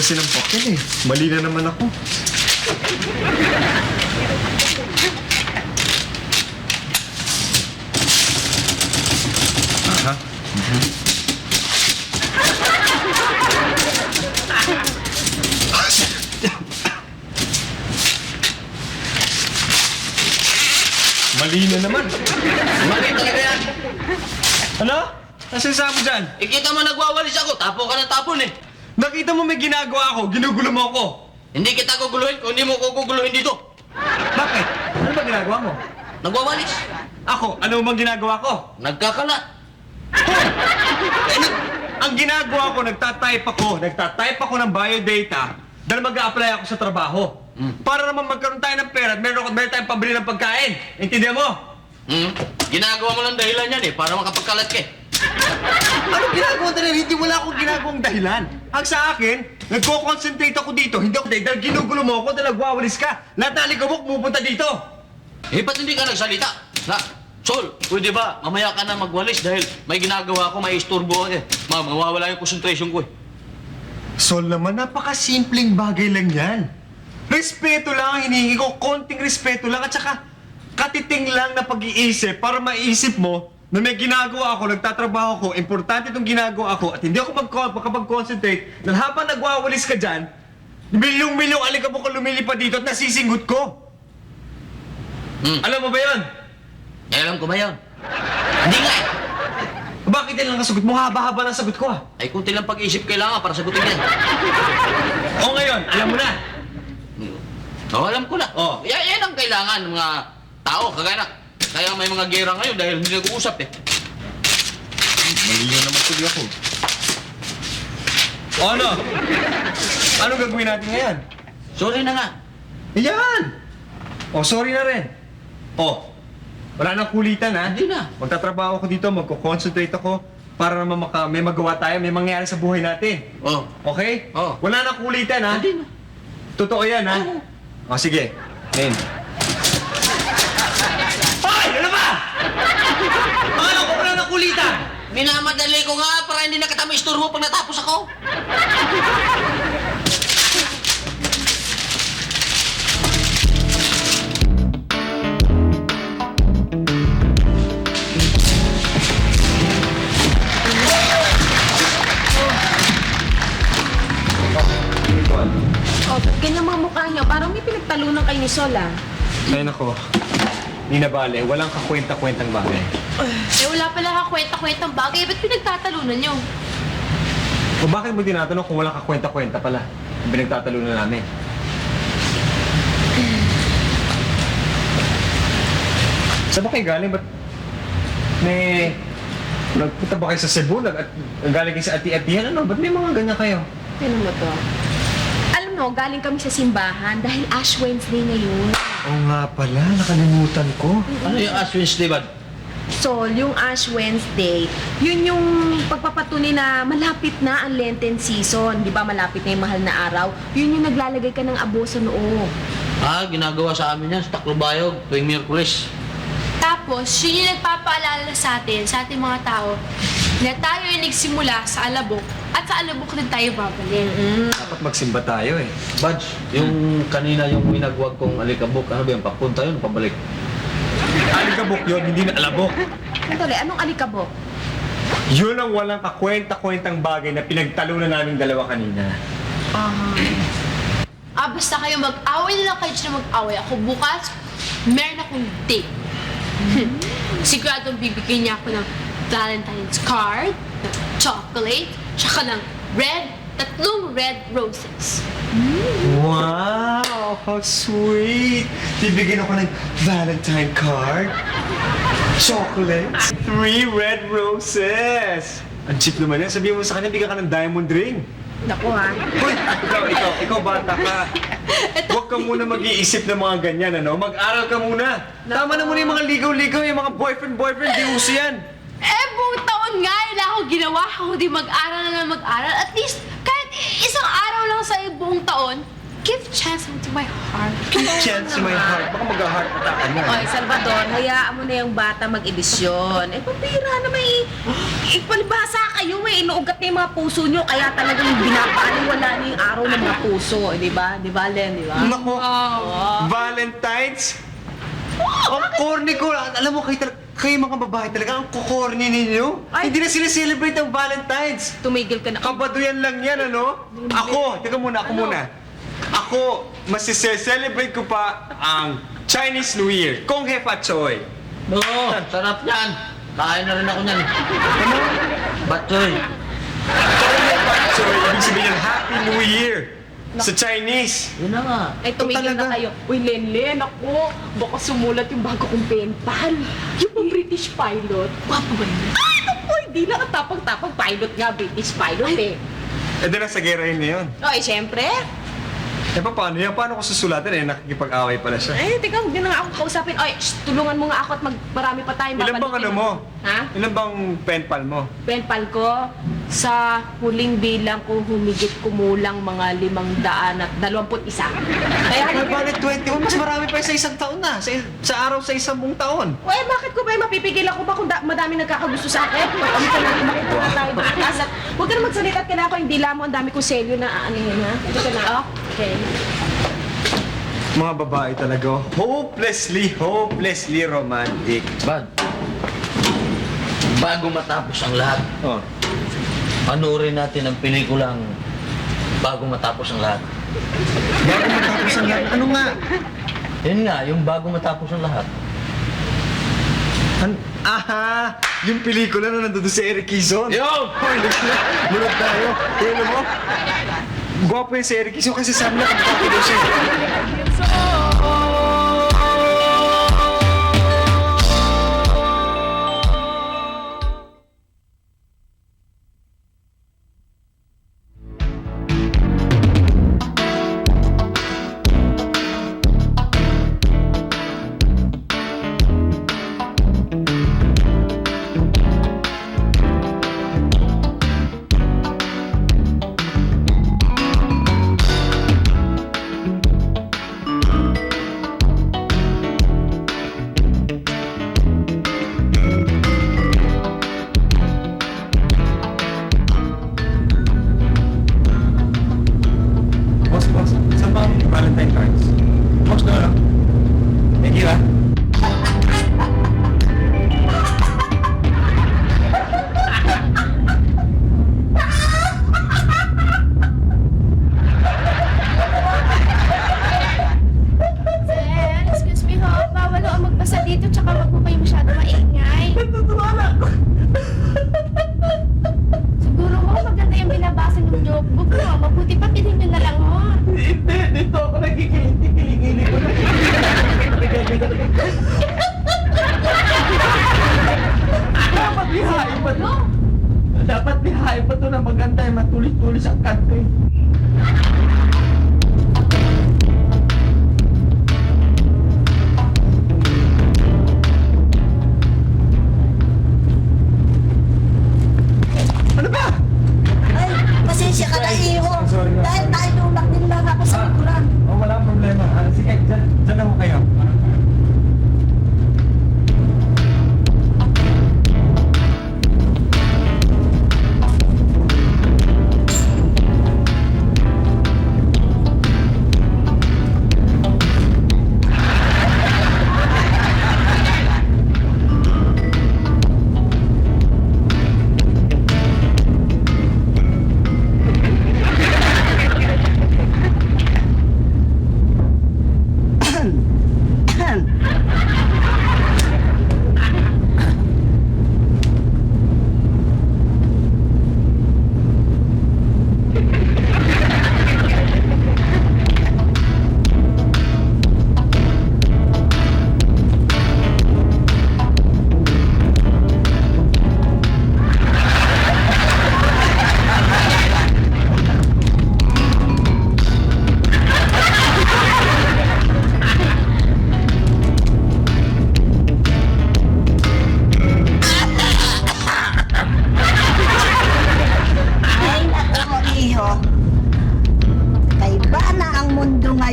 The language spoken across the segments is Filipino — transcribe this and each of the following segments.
sinampak yan eh. Mali na naman ako. Aha. Mali na naman. Mali talaga yan. Ano? Nasaan sa mo dyan? Ikita mo nagwawalis ako, tapo ka ng tapon eh. Nakita mo may ginagawa ako, ginugulo mo ako. Hindi kita guguluhin kung hindi mo ko guguluhin dito. Bakit? Ano ba ginagawa mo? Nagwawalis. Ako, ano bang ginagawa ko? Nagkakalat. Ang ginagawa ko, nagtatype ako ng biodata dahil mag-a-apply ako sa trabaho. Para naman magkaroon tayo ng pera at meron tayong pabili ng pagkain. Intindihan mo? Ginagawa mo lang dahilan yan eh, para makapagkalat ka eh. Ano ginagawa tayo? Hindi wala akong ginagawang dahilan. Ang sa akin, nagko-concentrate ako dito. Hindi ako dahil ginugulo mo ako dahil nagwawalis ka. Lahat na alikabok pupunta dito. Eh, ba't hindi ka nagsalita? Na, Sol, pwede ba? Mamaya ka na magwalis dahil may ginagawa ako, may isturbo ako eh. Mawawala yung concentration ko eh. Sol naman, napakasimpleng bagay lang yan. Respeto lang ang hinihingi ko. Konting respeto lang at saka katiting lang na pag-iisip para maisip mo na may ginagawa ako, nagtatrabaho ako, importante itong ginagawa ako at hindi ako makapag-concentrate dahil habang nagwawalis ka dyan, milyong-milyong alikabok ka lumilipad dito at nasisinggot ko. Alam mo ba yun? Eh, alam ko ba yun? Hindi nga eh. Bakit yan lang ang sagot mo? Haba-haba ng sagot ko ah. Ay, kunti lang pag-isip kailangan para sagutin yan. O ngayon, alam mo na. Oo, alam ko na. Oh. Yan ang kailangan ng mga tao, kagaya na. Kaya may mga gera ngayon dahil hindi nag-uusap eh. Mali na naman tuloy ako. O ano? Anong gagawin natin ngayon? Sorry na nga. Ayan! O, sorry na rin. O, wala nang kulitan ha? Hindi na. Magtatrabaho ako dito, magko-concentrate ako para naman may magawa tayo, may mangyari sa buhay natin. Oh. Okay? Oo. Wala nang kulitan ha? Hindi na. Totoo yan ha? Oo. O, sige. Name. Hoy! Ano ba? Ano ko wala nang kulitan? Minamadali ko nga para hindi na kita maisturbo pag natapos ako. Oh, ganyan mga mukha niyo. Parang may pinagtalunan kayo ni Sol, ah. Ay nako. Di na bale, walang kakwenta-kwentang bagay. Eh, wala pala kakwenta-kwentang bagay. Ba't pinagtatalunan niyo? O bakit mo tinatanong kung walang kakwenta-kwenta pala? Ang pinagtatalunan namin. Saan ba kayo galing? Ba't may... Nagpunta ba kayo sa Cebu? Galing kayo sa ati-atihan? Ano? Ba't may mga ganyan kayo? Ano mo to? Alam mo, galing kami sa simbahan dahil Ash Wednesday ngayon. Oo nga pala, nakalimutan ko. Ano yung Ash Wednesday, bad? Sol, yung Ash Wednesday, yun yung pagpapatunay na malapit na ang Lenten season. Di ba malapit na yung mahal na araw? Yun yung naglalagay ka ng abo sa noo. Ginagawa sa amin yan sa Taclobayog tuwing Miyerkules. Tapos, yun yung nagpapaalala sa ating mga tao, na tayo ay nagsimula sa alabok at sa alabok din tayo babalik. Dapat magsimba tayo eh. Badge, yung kanina yung winagwag kong alikabok, ano ba yung papunta yun, pabalik? Alikabok yun, hindi na alabok. Sandali, anong alikabok? Yun ang walang kakwenta-kwentang bagay na pinagtalunan naming dalawa kanina. Basta kayo mag-away na lang kayo na mag-away. Ako bukas, meron akong date. Siguradong bibigyan niya ako ng Valentine's card, ng chocolate, tsaka ng tatlong red roses. Wow! How sweet! Bibigyan ako ng Valentine card, chocolates, 3 red roses! Ang cheap naman yan. Sabihin mo sa kanya, bigyan ka ng diamond ring. Naku, ha? Hoy! Ikaw bata ka. Huwag ka muna mag-iisip ng mga ganyan, ano? Mag-aral ka muna. Tama na muna yung mga ligaw-ligaw, yung mga boyfriend, di uso yan. Buong taon nga, yun ako ginawa. Ako di mag-aral na lang mag-aral. At least, kahit isang araw lang sa buong taon, give chance to my heart. Chance to my heart. Baka mag-heart attack ka na. Oy, Salvador, hayaan mo na yung bata mag-edisyon. Eh, pambira na may... palibasa kayo eh. Inuugat na yung mga puso nyo. Kaya talagang binabaliwala na yung araw ng mga puso. Eh, di ba? Di ba, Len? Di ba? Nako, Valentine's? Ang corny ko. Alam mo, kayo mga babae talaga, ang kukorny ninyo. Ay. Hindi na sila-celebrate ang Valentine's. Tumigil ka na. Kabaduyan lang yan, ano? Teka muna, ako muna. Ako, masise-celebrate ko pa ang Chinese New Year. Kung Hefa Choy. Oo, sarap yan. Kain na rin ako niyan. Ano? Batsoy. Kung Hefa Choy, ibig sabihin ng Happy New Year. Sa Chinese. Yun na nga. Ay, tumigil na talaga. kayo. Uy, Len, ako. Baka sumulat yung bago kong pen pal. Yung pang British pilot. Wapo ba yun? Ay, naku, hindi lang ang tapang-tapang pilot nga, British pilot eh. Eh, di nasa gera yun ngayon. Oy, syempre. Eh, paano yan? Paano ko susulatin eh? Nakikipag-away pala siya. Ay, teka, huwag na nga ako kausapin. Oy, tulungan mo nga ako at marami pa tayong Ilan bang ano mo? Ha? Ilan bang pen pal mo? Pen pal ko, sa huling bilang ko humigit kumulang mga 521. Kaya Ay, bakit 21? Mas marami pa sa isang taon na. Sa araw sa isang buong taon. Uy, bakit ko ba mapipigil ako ba kung madami nagkakagusto sa akin? Hindi ka natin makita na tayo bukas. At huwag ka na magsalita at kailangan ko yung dila mo. Ang dami kong selyo na aanihin, ha? Ito ka na. Okay. Mga babae talaga, hopelessly romantic. Bad. Bago matapos ang lahat, Oh. panoorin natin ang pelikulang Bago Matapos ang Lahat. Bago matapos ang lahat, ano nga? Yun nga, yung Bago Matapos ang Lahat. Aha! Yung pelikula na nandun si Eric Quezon. Yo! Hoy, lunod tayo. Kaya mo? Gwapo yun si Eric Quezon kasi sabi na kapag daw siya. Boss, saan ba ang Valentine cards? Boss, na lang. Thank you, ah. Sir, excuse me ho. Bawal ho ang magbasa dito tsaka wag po kayo masyado maingay. Siguro ho, maganda yung binabasa ng joke book mo. Mabuti pa bilhin nyo na lang ho. Hindi, dito ako nagkikiliti, kiligili ko na. Dapat lihain pa to. Dapat lihain pa to na maganda yung matulis-tulis ang kanto eh. Ano ba? Ay, pasensya ka na, Iho. Sorry nga. Dahil tayo tulak din lang ako sa likuran. Oh, wala akong problema. Sige, dyan ako kayo.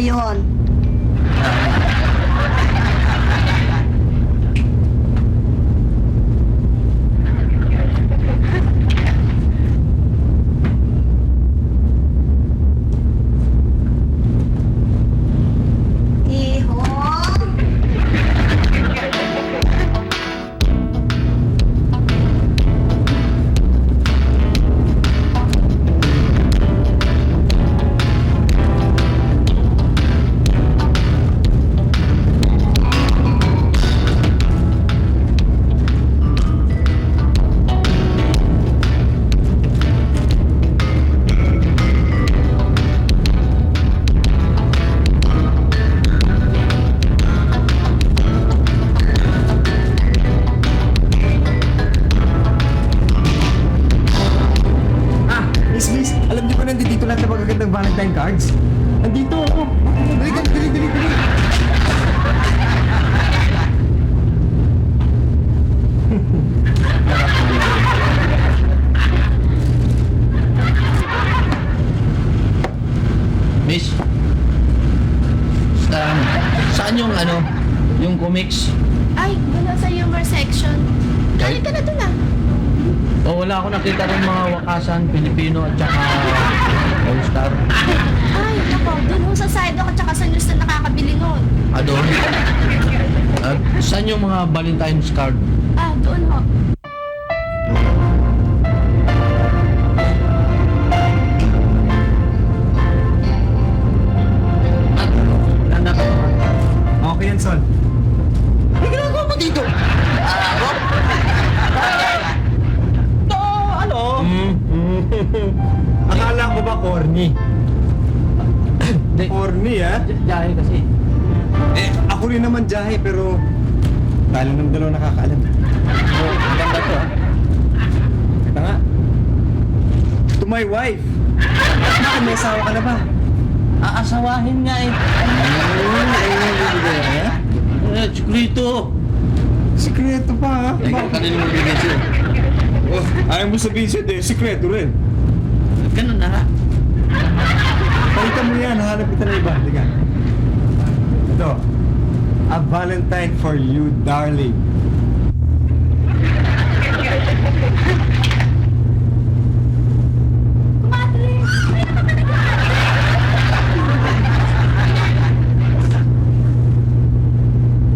ngayon. Iho. Miss, alam niyo ba nandito lahat ng magagandang Valentine cards? Nandito, oh. Dali. Miss, saan yung yung comics? Ay, wala sa humor section. Halika na doon ah. O wala ako nakita ng mga wakasan, Pilipino at saka All-Star. Ay, nako, doon ho sa side ako tsaka sa news na nakakabili noon. Doon. Saan yung mga Valentine's card? Ah, doon ho. Okay yan, Sol. Ano ginagawa mo dito? Akala ko ba corny? Hindi. Corny, ha? Jahe kasi. Ako rin naman jahe, pero talo ng dalawa nakakaalam. Maganda to Ito nga. To my wife. Bakit may asawa ka na ba? Aasawahin nga eh. Chikrito. Sikreto pa, ha? Ikaw kanina mo bigyan siya. Oh, ayaw mo sabihin siya, sikreto rin. Ganun na nga. Palitan mo yan, hanap kita na iba. Liga. Ito. A Valentine for you, darling.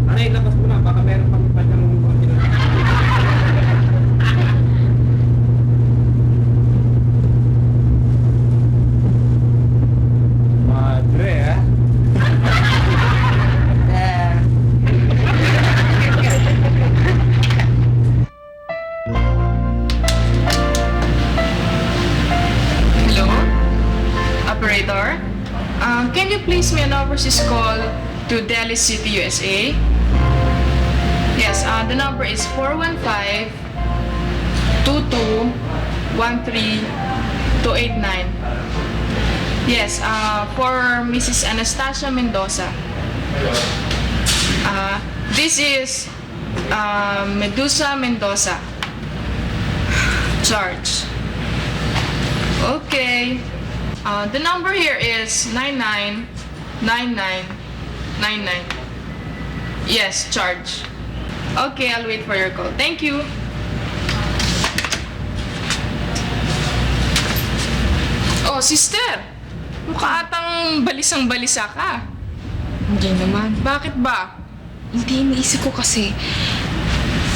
Anay, labas mo na. Baka meron pang ipatanong mo. Madre, ha? Hello? Operator? Can you place me an overseas call to Delhi City, USA? Yes, the number is 415-22-13-289. Yes, for Mrs. Anastasia Mendoza. This is Medusa Mendoza. Charge. Okay. The number here is 999999. Yes, charge. Okay, I'll wait for your call. Thank you. Oh, sister. Mukha atang balisang-balisa ka. Hindi naman. Bakit ba? Hindi, iniisip ko kasi,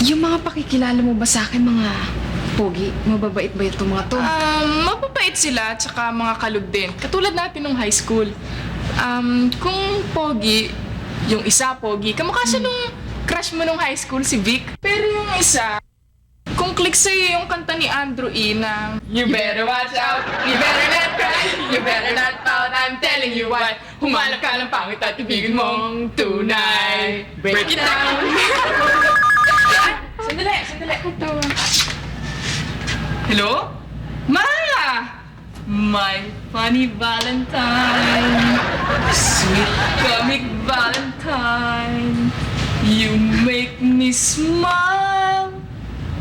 yung mga pakikilala mo ba sa akin, mga pogi, mababait ba itong mga to? Mababait sila, tsaka mga kalog din. Katulad natin nung high school. Kung pogi, yung isa pogi, kamukha siya nung crush mo nung high school, si Vic. Pero yung isa, kung click sa'yo yung kanta ni Andrew E. na You better watch out, you better not cry, you better not pout, I'm telling you why. Humanap ka ng pangit at ibigin mong tunay. Break it down. Sandali. Hello? Maya! My funny Valentine, sweet comic Valentine, you make me smile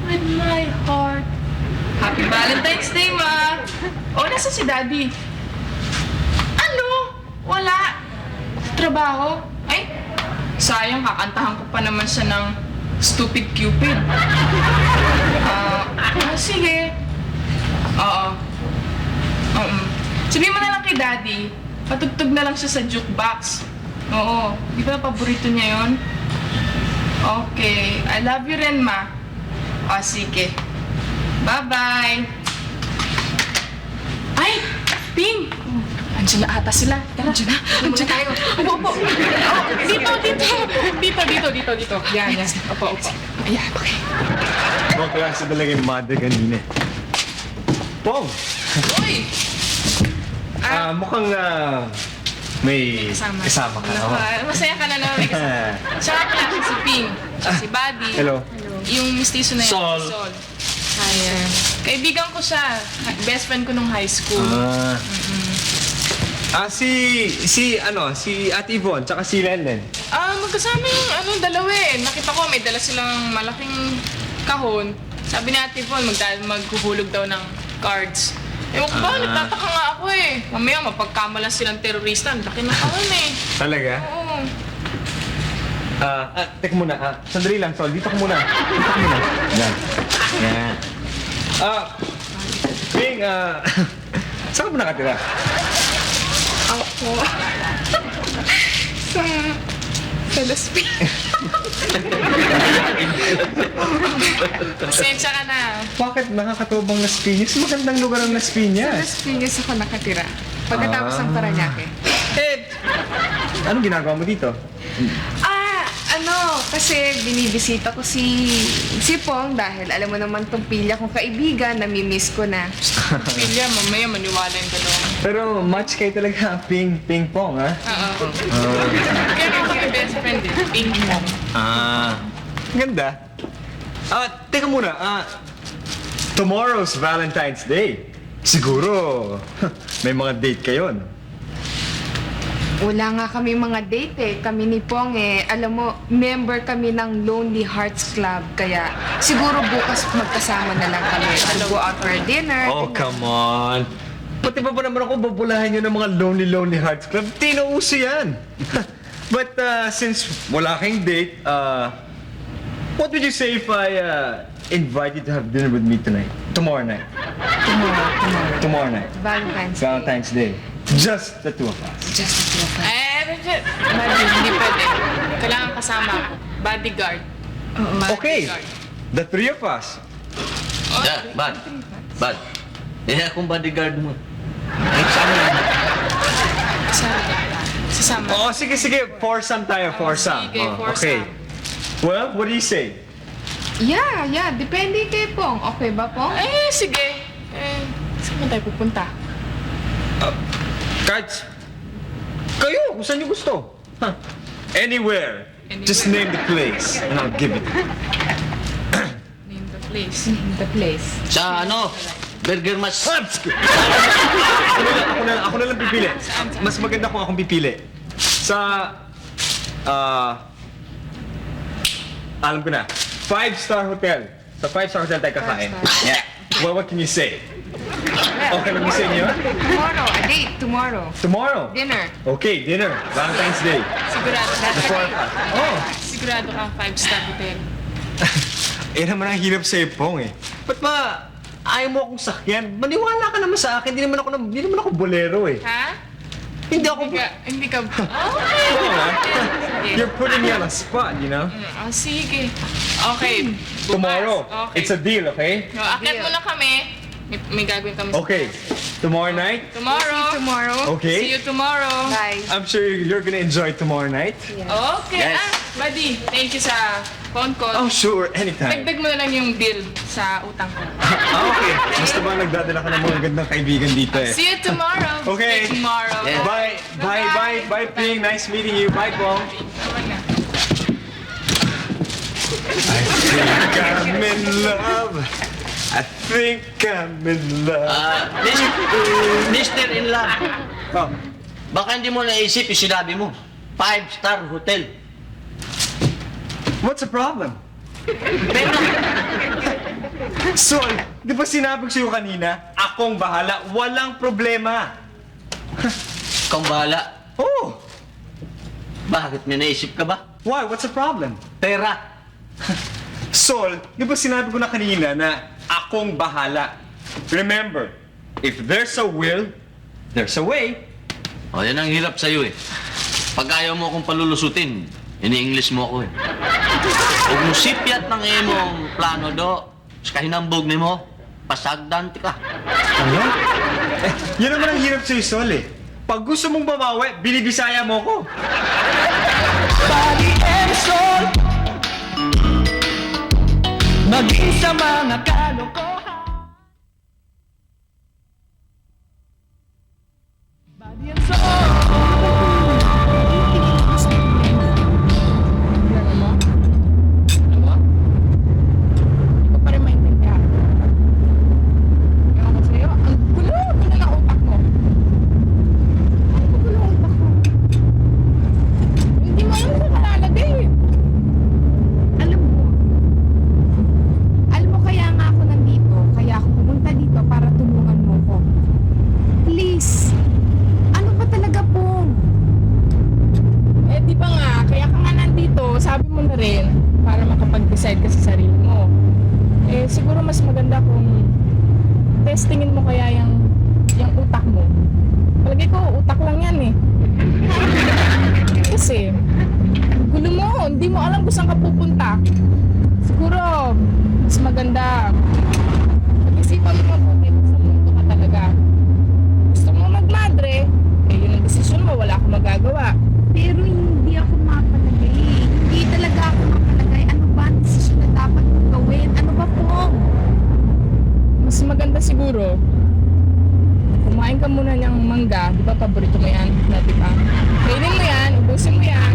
with my heart. Happy Valentine's Day, Ma! O, nasa si Daddy? Ano? Wala. trabaho. Ay, sayang, kakantahan ko pa naman siya ng Stupid Cupid. Sige. Oo. Sabihin mo na lang kay Daddy, patugtog na lang siya sa jukebox. Oo. Di ba paborito niya yon? Okay. I love you rin, Ma. O, sige. Bye-bye. Ay! Ping! Andiyan na ata sila. Tara. Andiyan tayo. Opo. Dito. Yan. Opo. Ayan, okay. Ibang klase talaga yung mother kanina. Pong! Uy! Mukhang may kasama ka. Naku, masaya ka na naman may kasama. Siya pala si Ping. Siya si Buddy. Hello. Yung mistiso na yun. Sol. Ayan. Kaibigan ko siya. Best friend ko nung high school. Si Ate Yvonne, tsaka si Lenlen. Magkasama yung dalawa eh. Nakita ko may dala silang malaking kahon. Sabi ni Ate Von, maghuhulog daw ng cards. Ewan ko ba, nagtataka nga ako eh. Mamaya mapagkamalas silang terorista. Ang laki ng kahon eh. Talaga? Oo. Teka muna. Sandali lang, Sol. Dito ka muna. Yan. Yan. Ping, saan ka ba nakatira? Ako. sa Las Piñas. Pasensya ka na. Bakit nakakatubang Las Piñas? Magandang lugar ang Las Piñas. Las Piñas ako nakatira. Pagkatapos ng Paranaque. Anong ginagawa mo dito? Kasi binibisita ko si Pong dahil alam mo naman tong pilya kong kaibigan, namimiss ko na. Pilya, mamaya maniwala yung dalawa. Pero match kayo talaga, Ping Pong, ha? Oo. Kaya naman kami best friend eh. Ping Pong. Ganda. Teka muna, tomorrow's Valentine's Day. Siguro, may mga date kayo, no? Wala nga kami mga date eh. Kami ni Pong alam mo, member kami ng Lonely Hearts Club. Kaya siguro bukas magkasama na lang kami. We'll go out for dinner. Oh, come on. Pati ba naman ako babulahan nyo ng mga Lonely Hearts Club? Tinauso yan. But since wala kang date, what would you say if I invite you to have dinner with me tonight? Tomorrow night. Tomorrow night. Valentine's Day. Just the two of us. Buddy, hindi pwede. Kailangan kasama ako. Bodyguard. Okay. The three of us. Yeah, Bad. Akong bodyguard mo. Sasama. Oh, sige. Foursome tayo, foursome. Sige, foursome. Okay. Well, what do you say? Yeah. Depende kay Pong. Okay ba, Pong? Sige. Saan tayo pupunta? Cards. Kayo, kung saan nyo gusto. Anywhere. Just name the place and I'll give it. Name the place. The place. Sa Burger Mas. Ako na lang pipili. Mas maganda kung akong pipili. Sa, alam ko na. 5-star hotel. Sa 5-star hotel tayo kakain. Yeah. Well, what can you say? Okay lang sa inyo? Tomorrow, a date. Tomorrow. Dinner. Okay, dinner. Valentine's Day. Sigurado ka. Oh. Sigurado ka 5-star hotel. Naman ang hirap sa Pong eh. Ba't ba ayaw mo akong sakyan? Maniwala ka naman sa akin. Di naman ako bolero eh. Ha? Hindi ako... Hindi ka... Oo, ha? You're putting me on a spot, you know? Sige. Okay. Bukas. Tomorrow. Okay. It's a deal, okay? Akit muna kami. May gagawin kami. Okay. Tomorrow night? Tomorrow. Okay. See you tomorrow. Bye. I'm sure you're gonna enjoy tomorrow night. Okay. Yes. Buddy, thank you sa phone call. Oh, sure. Anytime. Dagdag mo na lang yung bill sa utang ko. Okay. Basta ba nagdadala ka ng mga gandang kaibigan dito eh. See you tomorrow. Okay. See you tomorrow. Yeah. Bye, Ping. Nice meeting you. Bye, Pong. Tawag na. I think I'm in love. I think I'm in love. Mr. In Love. Oh, Baka hindi mo naisip yung sinabi mo. 5-star hotel. what's the problem? Sol, di ba sinabi ko sa'yo kanina, akong bahala, walang problema. Ikaw ang bahala. Oh, Bakit? May naisip ka ba? Why? What's the problem? Pera. Sol, di ba sinabi ko na kanina na akong bahala? Remember, if there's a will, there's a way. O, yan ang hirap sa'yo eh. Pag ayaw mo akong palulusutin, ini-English mo ako eh. Huwag mo sipyat ng imong plano do. Sa kahinambog ni mo, pasagdan ti ka. Ano? Yan naman ang hirap sa'yo, Sol eh. Pag gusto mong babawi, binibisaya mo ko. Body and soul, maging sa mga kalokohan. Body and soul. Hindi ko pa rin maintindihan. Ewan ko sa'yo, ang gulo ng utak mo. Ano ba gulo ang utak mo? Hindi mo alam kung nakalagay eh. Alam mo kaya nga ako nandito, kaya ako pumunta dito para tulungan mo ko. Please, ano ba talaga po? Eh di ba nga, kaya ka nga nandito, sabi mo na rin, para makapag-decide ka sa sarili mo. Eh siguro mas maganda kung testingin mo kaya yung utak mo. Palagi ko, utak lang yan eh. Kasi, gulo mo, hindi mo alam kung saan ka pupunta. Siguro, mas maganda. Pag-isipan mo mabuti sa mundo ka talaga. Gusto mo magmadre, eh yun ang desisyon mo, wala akong magagawa. Pero hindi ako mapalagay. Hindi talaga ako mapalagay. Ano ba ang desisyon na dapat kong gawin? Ano ba po? Mas maganda siguro, kumain ka muna ng mangga, di ba paborito mo yan, dati pa? Kainin mo yan, ubusin mo yan,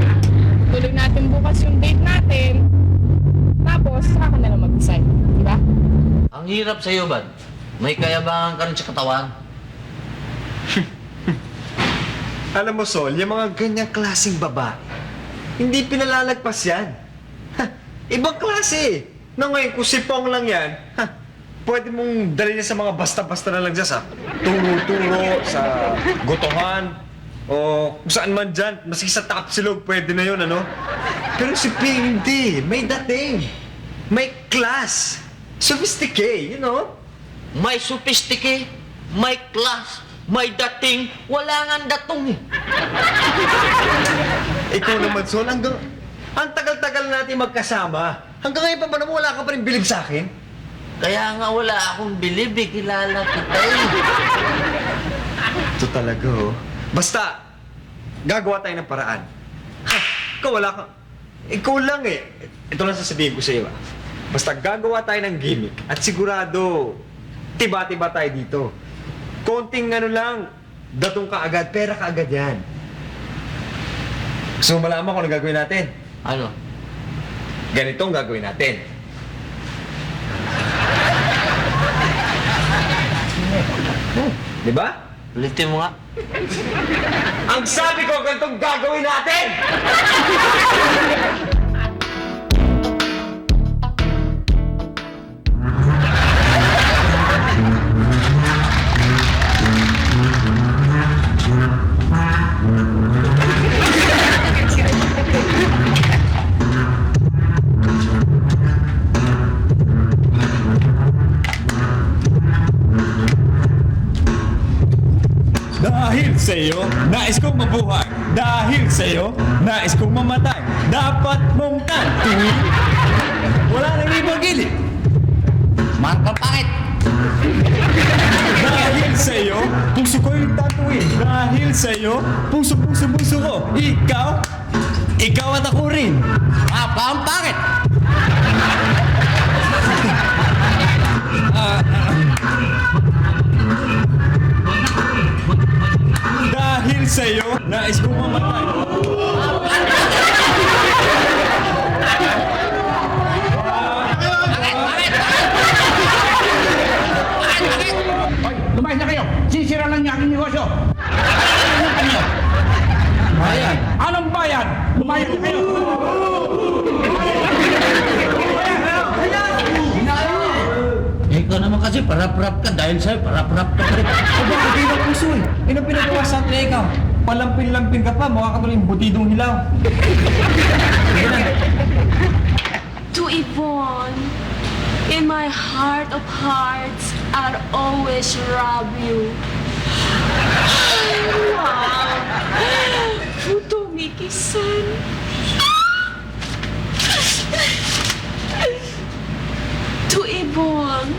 tuloy natin bukas yung date natin, tapos saka ka na lang mag-decide, di ba? Ang hirap sa'yo, Bad. May kayabangan ka rin sa katawan. Alam mo, Sol, yung mga ganyang klaseng baba, hindi pinalalagpas yan. Ha, ibang klase eh. Na ngayon, kung sipong lang yan, pwede mong dalhin niya sa mga basta-basta na lang dyan sa turo-turo, sa gotohan, o kung saan man dyan. Maski sa tapsilog, pwede na yun, ano? Pero si Ping, hindi. May dating. May class. Sophisticate, you know? May sophisticate, may class, may dating, wala nga datong eh. Ikaw naman, Sol, ang tagal-tagal natin magkasama. Hanggang ngayon pa ba naman wala ka pa rin bilib sa akin? Kaya nga wala akong bilib eh, kilala kita eh. Ito talaga, oh. Basta, gagawa tayo ng paraan. Ha, ikaw wala ka. Ikaw lang eh. Ito lang sasabihin ko sa iyo, ah. Basta gagawa tayo ng gimmick at sigurado, tiba-tiba tayo dito. Konting ano lang, datong kaagad, pera kaagad yan. Gusto mo malaman kung ano gagawin natin? Ano? Ganito ang gagawin natin. Di ba? Ulitin mo nga. Ang sabi ko, ganitong gagawin natin! Dahil sa'yo, nais kong mabuhay. Dahil sa'yo, nais kong mamatay. Dapat mong tantuin. Wala nang ibang gilid. Marka pangit! Dahil sa'yo, puso ko'y tatuin. Dahil sa'yo, puso ko. Ikaw at ako rin. Ang pangit! Dahil sa'yo, nais kong mamatay. Lumayas na kayo! Sisira lang niya aking negosyo! Ano kanyo? Bayan! Anong bayan? Lumayas na kayo! Ikaw naman kasi parap-rap ka dahil sa'yo parap-rap ka pa rin. O bakit di na puso eh? Yun ang pinagawa sa atin na ikaw. palampin-lampin ka pa, mukha ka tuloy yung butidong hilaw. Sige na. To Yvonne, in my heart of hearts, I'll always love you. Wow! Futomiki-san. To Yvonne,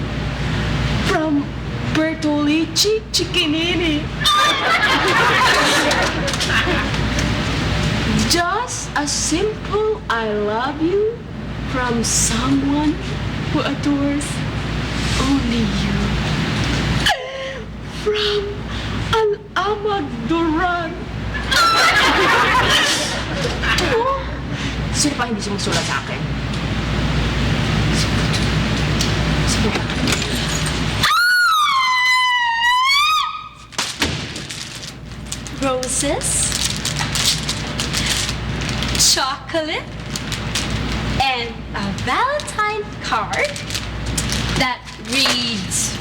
from Bertolucci Ciccinini. Just a simple I love you from someone who adores only you. From Al-Amag Duran. Sino pa hindi sumusulat sa akin? Sino pa? Roses, chocolate, and a Valentine card that reads,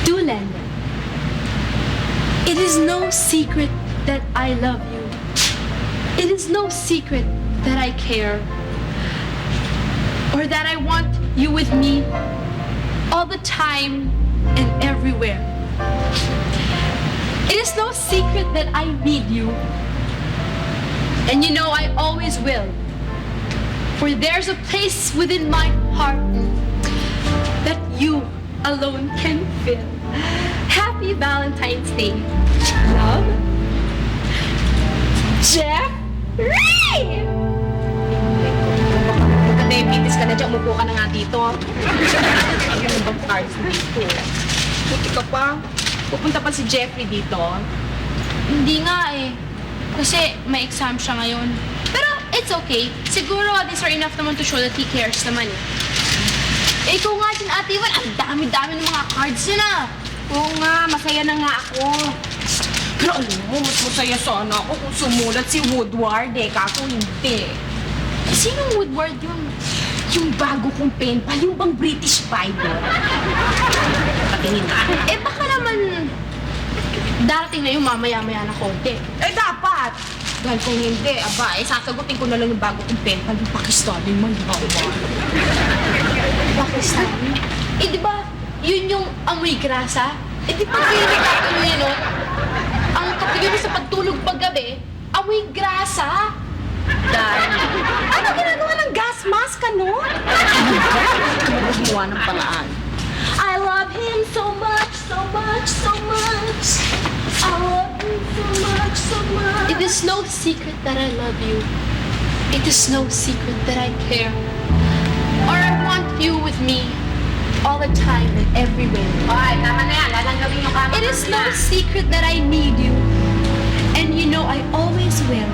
"To Landon, it is no secret that I love you. It is no secret that I care, or that I want you with me all the time and everywhere. It is no secret that I need you. And you know I always will. For there's a place within my heart that you alone can fill. Happy Valentine's Day. Love, Jeffrey!" Magka-diabetes ka na dyan, umupo ka na nga dito. Ayun bang cards dito? Buti ka pa. Pupunta pa si Jeffrey dito. Hindi nga eh. Kasi may exam siya ngayon. Pero it's okay. Siguro these are enough naman to show that he cares naman eh. Eh, ikaw nga din, Ate Ivan, ang dami-dami ng mga cards niya na. Oo nga, masaya na nga ako. Pero alam mo, mas masaya sana ako kung sumulat si Woodward eh, kaso hindi. Eh, sinong Woodward yun? Yung bago kong pen pal, yung bang British Bible. Patingin ka. Eh, baka naman darating na yung mamaya-maya na konti. Eh, dapat! Dahil kung hindi, aba, eh, sasagutin ko na lang yung bago kong pen pal, yung Pakistani man. Pakistani? Eh, di ba yun yung amoy grasa? Eh, di ba kayo nagkatuloy nun? Ang kapigil mo sa pagtulog paggabi, amoy grasa. Dahil, ano ginagawa ng gas mask, ano? Gumawa ng paraan. I love him so much, so much, so much. I love him so much, so much. It is no secret that I love you. It is no secret that I care. Or I want you with me all the time and everywhere. Ay, tama na yan. Lalanggawin yung kama. It is no secret that I need you. And you know I always will.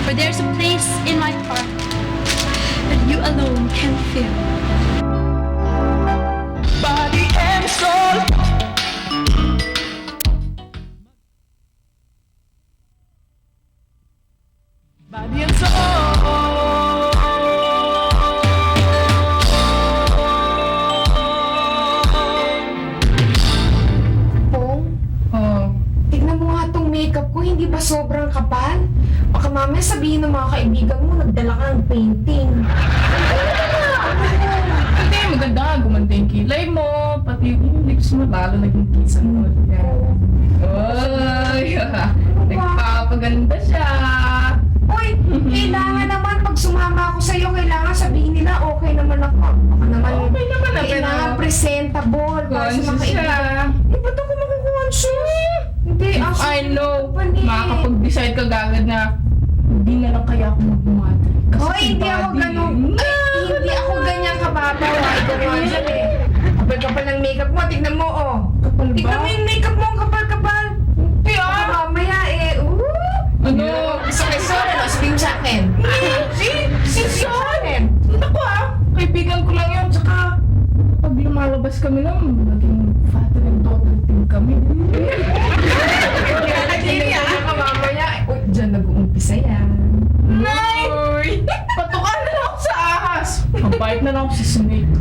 For there's a place in my heart that you alone can fill. Body and soul. Body and Pong, tignan mo nga tong makeup ko, hindi ba sobrang kapal? Baka mamaya sabihin ng mga kaibigan mo, nagdala ka ng painting. Hindi, maganda nga. Gumanda yung kilay mo, pati yung lips mo, lalo naging kisan mo. Oy, nagpapaganda siya. Uy, kailangan naman pag sumama ako sa'yo, kailangan sabihin nila okay naman ako. Baka naman, Okay naman na, kailangan pero- presentable para sa mga Conscious siya. kaibigan. Eh, ba't ako makukonsyos? Hindi, I know. Pali. Makakapag-decide ka agad na hindi na lang kaya ako mag-matter. Hoy, hindi ako ganun. Ay, hindi ako ganyan kababaw. Ikaw nga dyan eh. Kapal-kapal ng makeup mo. Tignan mo, oh. Kapal ba? Tignan mo yung makeup mo, ang kapal-kapal. Hindi Baka mamaya eh. Ano? Gusto kayo sorry, no? Sabihin mo sa akin. Si Son! Naku kaibigan ko lang yun. Tsaka, pag lumalabas kami lang, naging father and daughter team kami. Baka mamaya, uy, dyan nag-uumpisa yan. Nay! Patukan na lang ako sa ahas. Mabait na lang ako sa snake.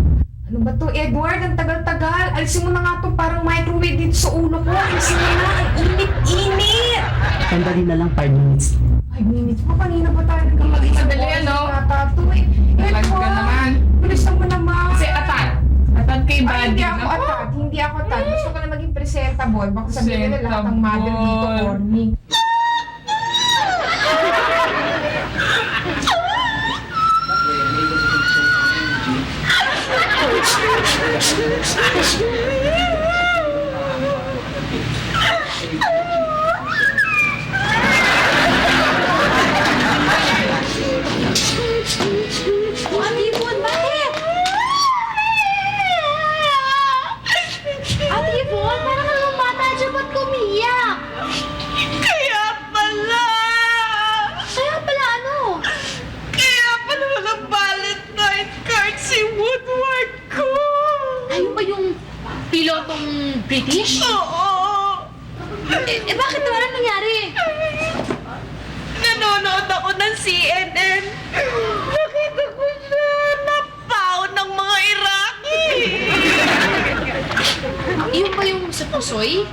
Ano ba ba to? Edward, ang tagal-tagal. Alisin mo na nga to, parang microwave dito sa ulo ko. Alisin mo na, init-init! Sandali na lang, 5 minutes. 5 minutes pa, kanina pa tayo nagkamag-isang Madali, oras ano? na tato eh. Talag ka naman. Bilisan mo naman. Kasi atat. Atat kay Ay, Buddy. hindi ako atat. Hindi ako atat. Gusto ko na maging presentable. Baka sabihin nila lahat ng mother dito, Presentable. corny. Ate Yvonne, bakit? Ate Yvonne, parang kang bata dyan, ba't kumiyak? Kaya pala! Kaya pala ano? Kaya pala walang Valentine card si Woodward ko! Ayun ba yung pilotong British? Oo! Bakit naman? Anong nangyari? Nanonood ako ng CNN. Nakita ko siya napaon ng mga Iraqi. Yun ba yung sa Pusoy?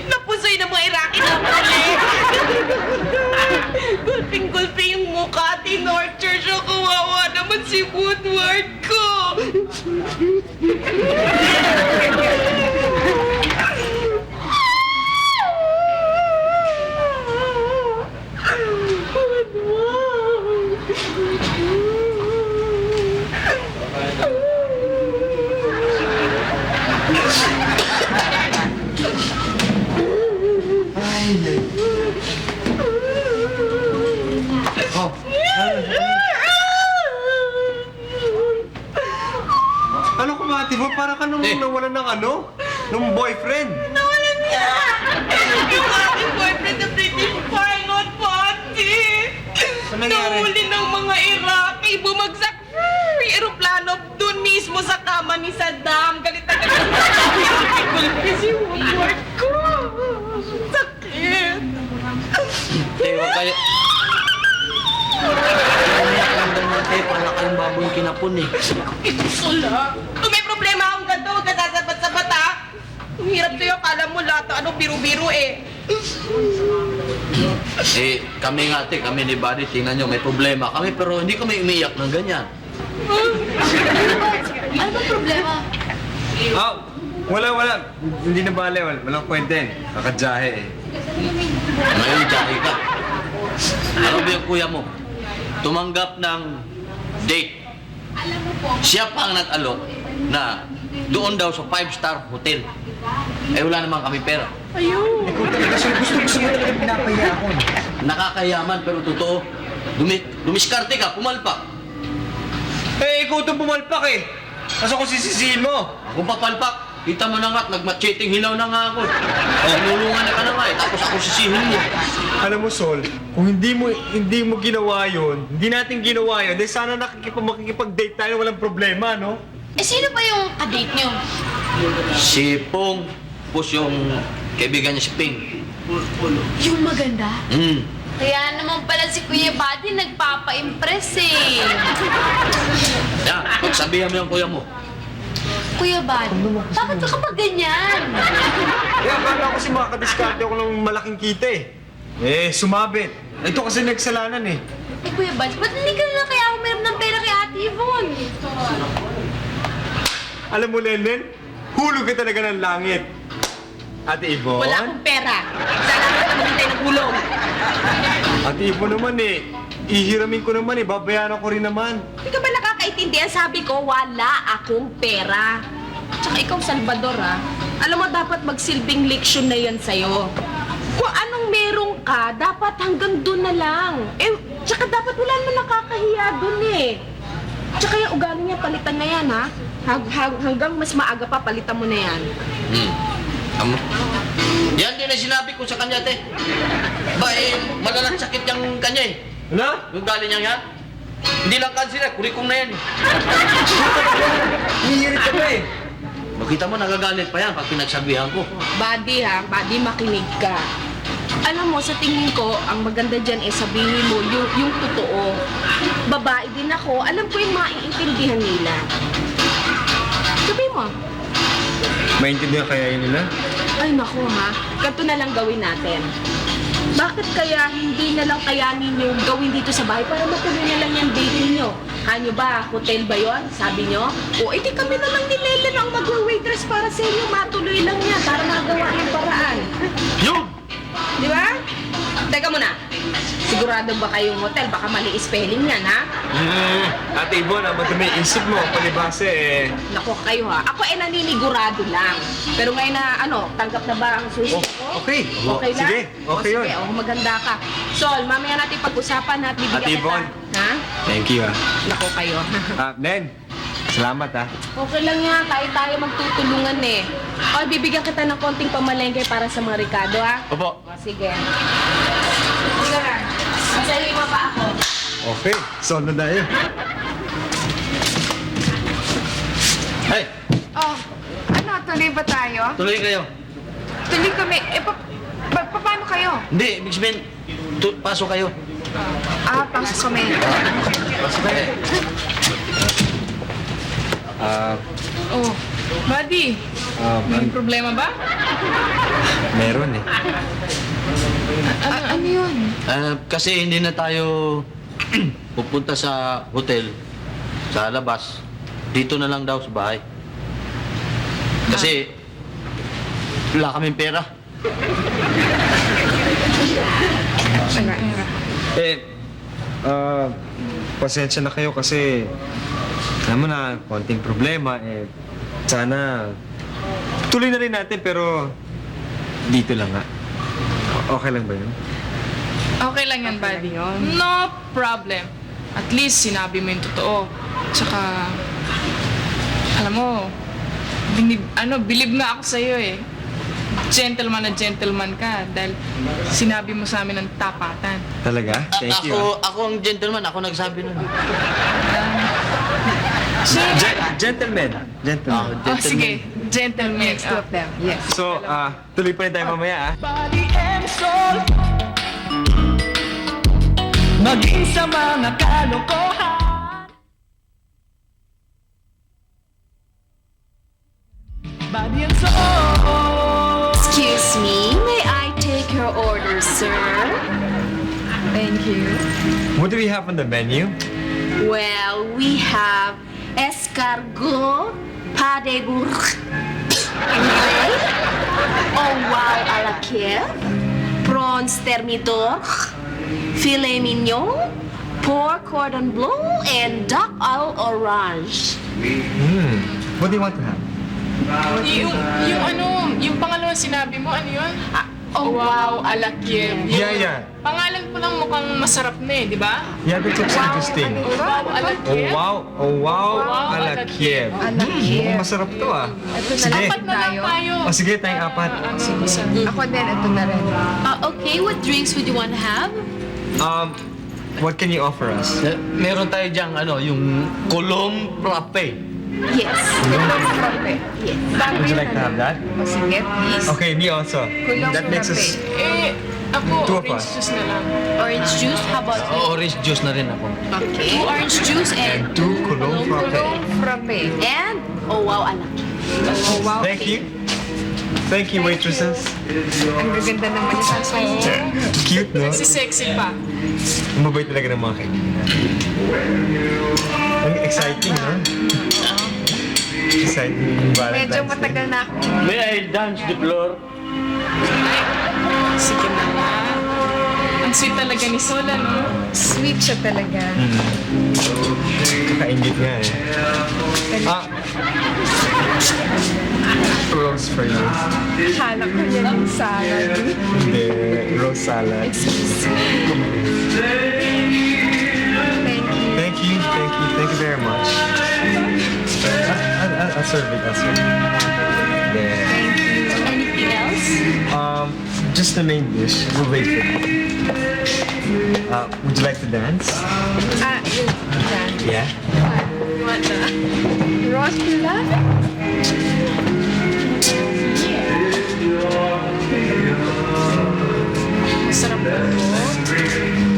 Napusoy ng mga Iraqi na puli. Gulping-gulping yung mukha, tinorture siya. Kawawa naman si Woodward ko. Oh, ano ko ba, Ate Bo? Para ka nung nawalan ng nung boyfriend. Nawalan niya! Yung aking boyfriend na British pilot, Pati! Ano nangyari? Nahuli ng mga Iraqi, bumagsak yung aeroplano dun mismo sa kama ni Saddam. Galit na galit. Gulpi si Woodward ko. Sakit. Huwag kayo. Umiyak lang daw natin, para kayong baboy kinapon eh. Sula. Kung may problema akong ganito, huwag ka sasabat-sabat ha. Ang hirap sa'yo, akala mo lahat ng biro-biro eh. Kami nga ate, kami ni Buddy, tingnan nyo, may problema kami, pero hindi kami umiyak ng ganyan. Ano ba problema? Wala. Hindi na bale. Walang kwenta eh. Nakadyahe eh. Ngayon, jahe ka. Ano ba yung kuya mo? Tumanggap ng date. Siya pa ang nag-alok na doon daw sa 5-star hotel. Wala naman kami pera. Ikaw talaga, sir. Gusto mo talaga pinapaya ako. Nakakayaman pero totoo. Dumiskarte ka, pumalpak. Ikaw itong pumalpak eh. Kaso kung sisisihin mo. Kung papalpak, kita mo na nga, nagmacheting hilaw na nga ako. Nulungan na ka na nga tapos ako sisihin mo. Alam mo, Sol, kung hindi mo ginawa yun, hindi natin ginawa yun, dahil sana makikipag-date tayo, walang problema, no? Sino ba yung kadate nyo? Si Pong, tapos yung kaibigan niya si Ping. Yung maganda? Hmm. Kaya naman pala si Kuya Buddy nagpapa-impress eh. Yan, pagsabihan mo yung kuya mo. Kuya Buddy, bakit ka kapag ganyan? Akala ko kasi makakadiskarte ako ng malaking kita eh. Sumabit. Ito kasi nagsalanan eh. Kuya Buddy, ba't hindi ka na kaya umiram ng pera kay Ate Yvonne? Alam mo, Lenlen, hulog ka talaga ng langit. Ate Yvonne? Wala akong pera. Salamat na maghintay ng hulog. Ate Yvonne naman eh. Ihiramin ko naman eh. Babayaran ko rin naman. Hindi ka ba nakakaintindihan? Sabi ko, wala akong pera. Tsaka ikaw, Salvador, ha? Alam mo, dapat magsilbing leksyon na yan sa'yo. Kung anong meron ka, dapat hanggang doon na lang. Tsaka dapat wala naman nakakahiya doon eh. Tsaka yung ugali niya, palitan na yan, ha? Hanggang mas maaga pa, palitan mo na yan. Yan din ang sinabi ko sa kanya, te. Malalang sakit yung kanya eh. Ano? Yung galing niya yan. Hindi lang cancer eh, kurikong na yan eh. Hihirit ka ba eh? Makita mo, nagagalit pa yan pag pinagsabihan ko. Buddy, ha? Buddy, makinig ka. Alam mo, sa tingin ko, ang maganda dyan sabihin mo yung totoo. Babae din ako, alam ko yung maiintindihan nila. ah. Maintindihan kaya yun nila? Ay naku ha, ganito na lang gawin natin. Bakit kaya hindi na lang kayanin yung gawin dito sa bahay para matuloy na lang yung date ninyo? Ano ba, hotel ba yon? Sabi nyo? O, edi kami na lang ni Lelen ang mag-waitress para sa inyo. Matuloy lang yan para magawa ng paraan. Yun! Di ba? Teka muna. Sigurado ba kayong hotel? Baka mali spelling yan, ha? Ate Ibon, madumi isip mo. Palibase eh. Naku kayo ha. Ako ay naninigurado lang. Pero ngayon na, tanggap na ba ang susi ko? Okay. Okay lang? Sige, okay yun. Sige, maganda ka. Sol, mamaya natin pag-usapan at bibigyan Ate kita. Yvonne. Ha? Thank you ah. Naku kayo. Nen, salamat ah. Okay lang yan. Tayo magtutulungan eh. O, bibigyan kita ng konting pamalengke para sa mga Ricardo, ha? Opo. O, sige. Sige na. Masaya pa ako. Okay, solo na yun. Hey, Oh, ano, tuloy ba tayo? tuloy kayo. Tuloy kami. Paano kayo? Hindi, ibig sabihin, pasok kayo. Pasok kami. Pasok kayo. Oh, buddy, may problema ba? Meron eh. Ano yun? Kasi hindi na tayo pupunta sa hotel, sa labas. Dito na lang daw sa bahay. Kasi wala kaming pera. Pasensya na kayo kasi alam mo na, konting problema eh. Sana tuloy na rin natin pero dito lang nga. Okay lang ba yun? Okay lang yan, buddy. No problem. At least sinabi mo yung totoo. Tsaka, alam mo, believe nga ako sa'yo eh. Gentleman na gentleman ka dahil sinabi mo sa amin ng tapatan. Talaga? Thank you. Ako ang gentleman, ako nagsabi nun. Gentleman. Gentleman. Oh, sige. Gentleman. Two of them, yes. So, tuloy pa rin tayo mamaya ah. Body and soul, maging sa mga kalokohan. Body and soul. Excuse me, may I take your order, sir? Thank you. What do we have on the menu? Well, we have escargot, pas de bourg, oh wow à la Kiev, prawns thermidor, filet mignon, pork cordon bleu, and duck au orange. What do you want to have? Yung pangalawang sinabi mo, ano yun? Oh, wow, ala Kiev. Yeah. Pangalan ko lang mukhang masarap na eh, di ba? Yeah, that's interesting. Oh, wow, ala Oh Kiev. wow, Wow, ala ala Kiev. Ala Kiev. Mukhang masarap to ah. Ito na Sige. lang Apat na lang tayo. Oh, sige, tayong apat. Ako din, ito na rin. Okay, what drinks would you want to have? What can you offer us? Meron tayo diyang, yung Colombe Frappe. Yes. Frappe. Would you like to have that? O sige, please. Okay, me also. Kulong That makes us... Ako, Two of orange us. juice na lang. Orange juice, how about you? Orange juice na rin ako. Okay. 2 orange juice and Two Cologne Frappe. Frappe. and oh wow, ala Kiev. Oh, wow. Thank you. Thank you, waitresses. Ang gaganda naman yung sasayin. Cute, no? Si sexy pa. Ang mabait talaga ng mga kaibigan. Ang exciting, no? Exciting yung Valentine's Medyo Day. matagal na ako. May I dance the floor? Sige na nga. Ang sweet talaga ni Sola, no? Sweet siya talaga. Kakaingit nga eh. Rose for you. Hanap ko niya ng salad. Hindi, rose salad. Thank you. Thank you very much. I'll serve it. There. Anything else? Just the main dish. We'll wait for it. Would you like to dance? Yan. Yeah. Rose pula? Masarap ba ito?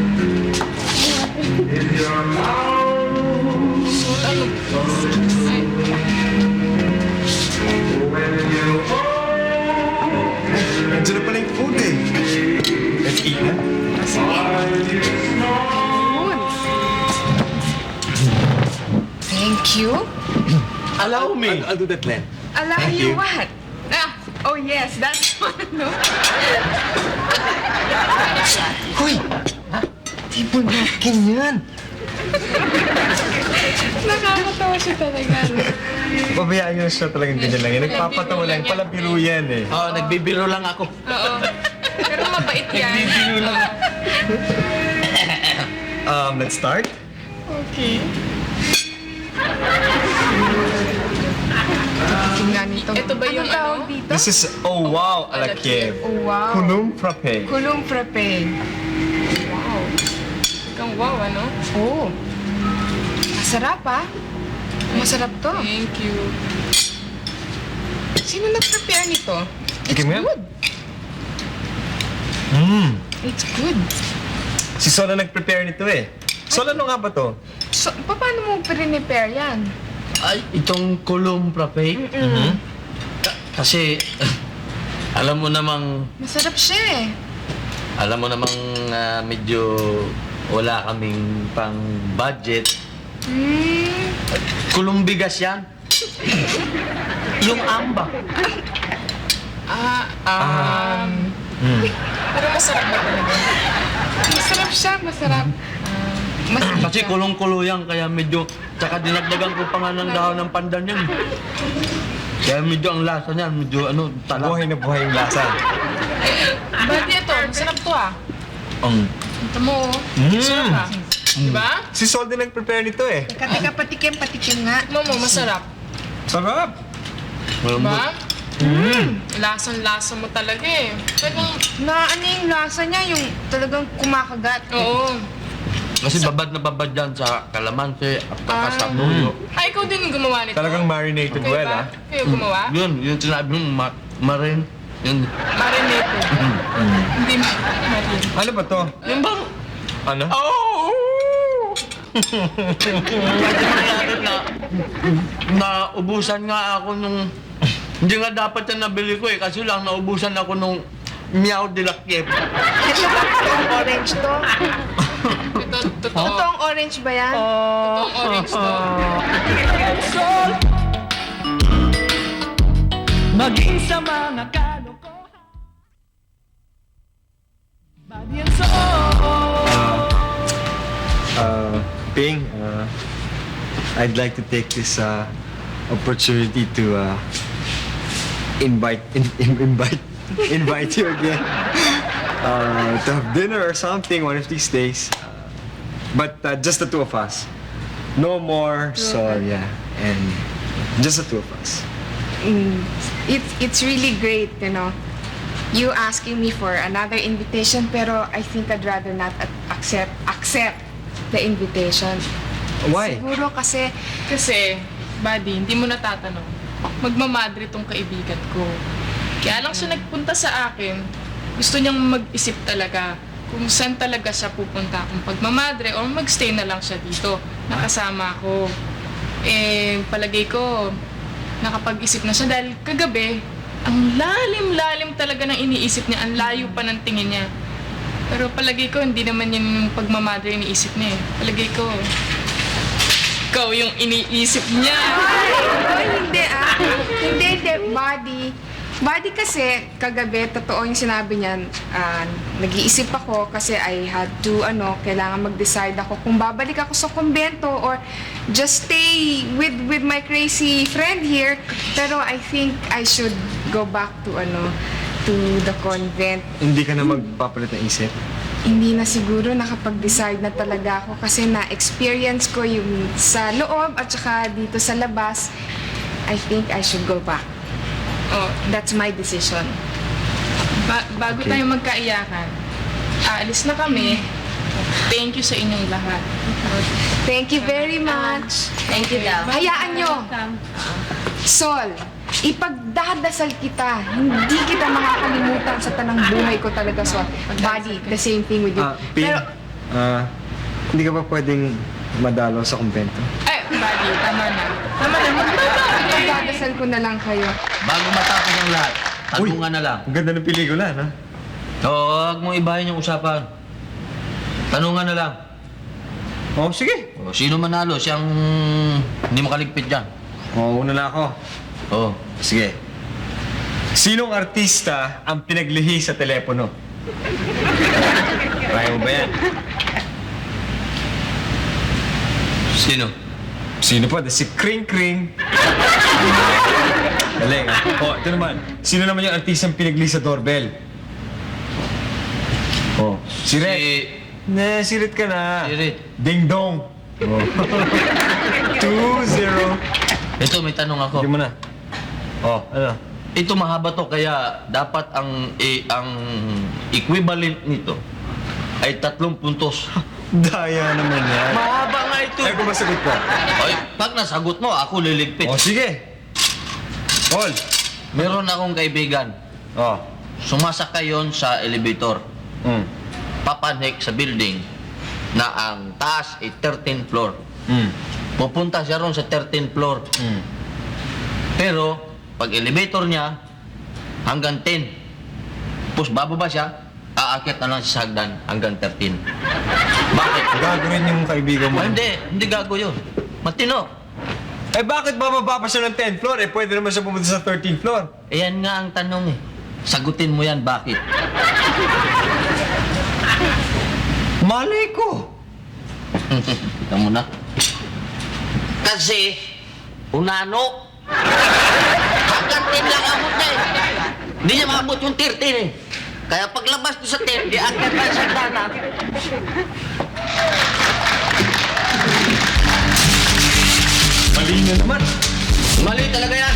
Thank you. Allow me. I'll do that, Len. Allow Thank you you. what? Oh yes, that's one, no? Hoy! Di mo napkin yan. Nakakatawa siya talaga. Pabayaan nyo siya talagang ganyan lang yan. Nagpapatawa lang. Palabiro yan eh. Oo, nagbibiro lang ako. Oo. Pero mabait yan. Nagbibiro lang. Let's start. Okay. Tingnan nito. Ito ba yung tawag ano? dito? This is, oh wow, alakib. Oh wow. Kulum frappe. Kulong frappe. Wow. Kang wow, ano? Oh. Masarap ah. Masarap to. Thank you. Sino nag-prepare nito? Tikim nga. Good. It's good. Si Sol na nag-prepare nito eh. Sol, ano nga ba to? So, paano mo prepare yan? Ay, itong kulum frappe. Kasi, alam mo namang, Masarap siya eh. alam mo namang medyo wala kaming pang budget. Kulong bigas yan. Yung amba. Pero masarap ba talaga? Masarap siya, masarap. Kasi kulong-kulo yan, kaya medyo, tsaka dinagdagan ko pa nga ng dahon ng pandan yan. Kaya medyo ang lasa niyan, medyo ano, talak. Buhay na buhay yung lasa. Ba't ito? Masarap to ah. Ito mo, masarap ah. Diba? Si Sol din nag-prepare nito eh. Teka, patikim nga. Momo, masarap. Sarap. Diba? Lasang-lasa mo talaga eh. Talagang, Ano yung lasa niya, yung talagang kumakagat. oo. Kasi babad na babad yan sa kalamansi at saka sa tuyo. Ay, ikaw din yung gumawa nito? Talagang marinated Okay well ba? ah. Kayo gumawa? Yun, yung sinabi mong marin. Yun. Marinated. Hindi marin. Ano ba to? Yung bang, Ano? Oh! pwede mangyari na ubusan nga ako nung, hindi nga dapat yan nabili ko eh, kasi lang naubusan ako nung Meow de la Kiev. Ito ba totoong orange to? Ito, totoo. Totoong orange ba yan? Totoong orange to. Sol, maging sa mga kalokohan. Body and soul. Ping, I'd like to take this opportunity to invite you again to have dinner or something one of these days. But just the two of us. No more, so yeah. And just the two of us. It's really great, you know. You asking me for another invitation, pero I think I'd rather not accept the invitation. Why? Siguro kasi Kasi, buddy, hindi mo natatanong. Magmamadre tong kaibigan ko. Kaya lang siya nagpunta sa akin, gusto niyang mag-isip talaga kung saan talaga siya pupunta. Kung pagmamadre or magstay na lang siya dito. Nakasama ko. Eh, palagay ko, nakapag-isip na siya dahil kagabi, ang lalim-lalim talaga ng iniisip niya. Ang layo pa ng tingin niya. Pero palagay ko, hindi naman yun yung pagmamadre iniisip niya eh. Palagay ko, ikaw yung iniisip niya. hindi body. Body kasi, kagabi, totoo yung sinabi niyan, nag-iisip ako kasi I had to, kailangan mag-decide ako kung babalik ako sa kumbento or just stay with my crazy friend here. Pero I think I should go back to the convent. Hindi ka na magpapalit ng isip? Hindi na siguro nakapag-decide na talaga ako kasi na-experience ko yung sa loob at saka dito sa labas. I think I should go back. Oh, That's my decision. bago tayo magkaiyakan, aalis na kami. Thank you sa inyong lahat. Thank you very much. Thank you daw. Hayaan nyo. Sol, ipagdadasal kita. Hindi kita makakalimutan sa tanang buhay ko talaga, Sol. Buddy, the same thing with you. Ping, Pero, hindi ka ba pwedeng madalaw sa kumbento? Ay, buddy, tama na. ipagdadasal ko na lang kayo. Bago matapos ang lahat, tagungan na lang. Ang ganda ng pelikula, no? Huwag mong ibahin yung usapan. Tanungan na lang. Oh, sige. O, sino manalo? Siyang hindi makaligpit dyan. Oh, una na ako. Oo. Sige. Sinong artista ang pinaglihi sa telepono? Kaya mo ba yan? Sino? Sino pa? Si Kring Kring. Galing, ah. Oh, ito naman. Sino naman yung artista ang pinaglihi sa doorbell? Oh, si Red. Si Red ka na. Si Red. Ding Dong. Oh. 2-0. Ito, may tanong ako. Sige mo na. Oh, ano? Ito mahaba to, kaya dapat ang equivalent nito ay 3 puntos. Daya naman yan. Mahaba nga ito. Ay, kung masagot ko. Ay, pag nasagot mo, ako liligpit. Oh, sige. Paul. Meron akong kaibigan. Oh. Sumasakay yon sa elevator. Mm. Papanik sa building na ang taas ay 13th floor. Mm. Pupunta siya ron sa 13th floor. Mm. Pero, pag elevator niya, hanggang 10. Tapos bababa siya, aakyat na lang siya sa hagdan hanggang 13. Bakit? Gago rin yung kaibigan mo. Ah, hindi gago yun. Matino. Eh, bakit bababa pa siya ng 10th floor? Eh, pwede naman siya pumunta sa 13th floor. Ayan nga ang tanong eh. Sagutin mo yan, bakit? Malay ko. Kita mo na. Kasi, unano, hanggang 10 lang abot na eh. Hindi niya maabot yung 13 eh. Kaya paglabas ko sa 10, di agad na sa dana. Mali na naman. Mali talaga yan.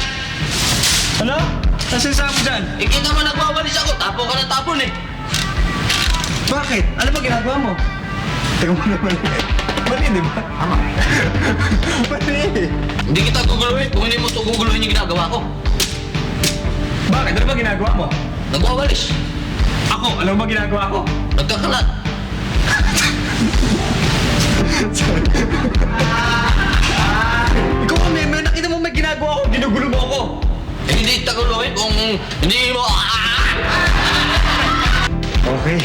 Ano? Nasaan sa mo dyan? Ikita mo nagwawalis ako, tapo ka ng tapon eh. Bakit? Ano ba ginagawa mo? Teka mo naman. Mali, di ba? Mali. Hindi kita guguluhin kung hindi mo ito guguluhin yung ginagawa ko. Bakit? Ano ba ginagawa mo? Nagwawalis. Ako, alam mo ba ginagawa ko? Nagkakalat. Ikaw kami, may nakita mo may ginagawa ko, ginugulo mo ako. Eh, hindi kita guluhin kung hindi mo... Okay,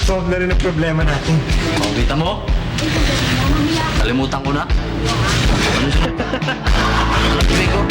solve na rin ang problema natin. Oh, kita mo? Kalimutan ko na. Ano siya? Ano ko?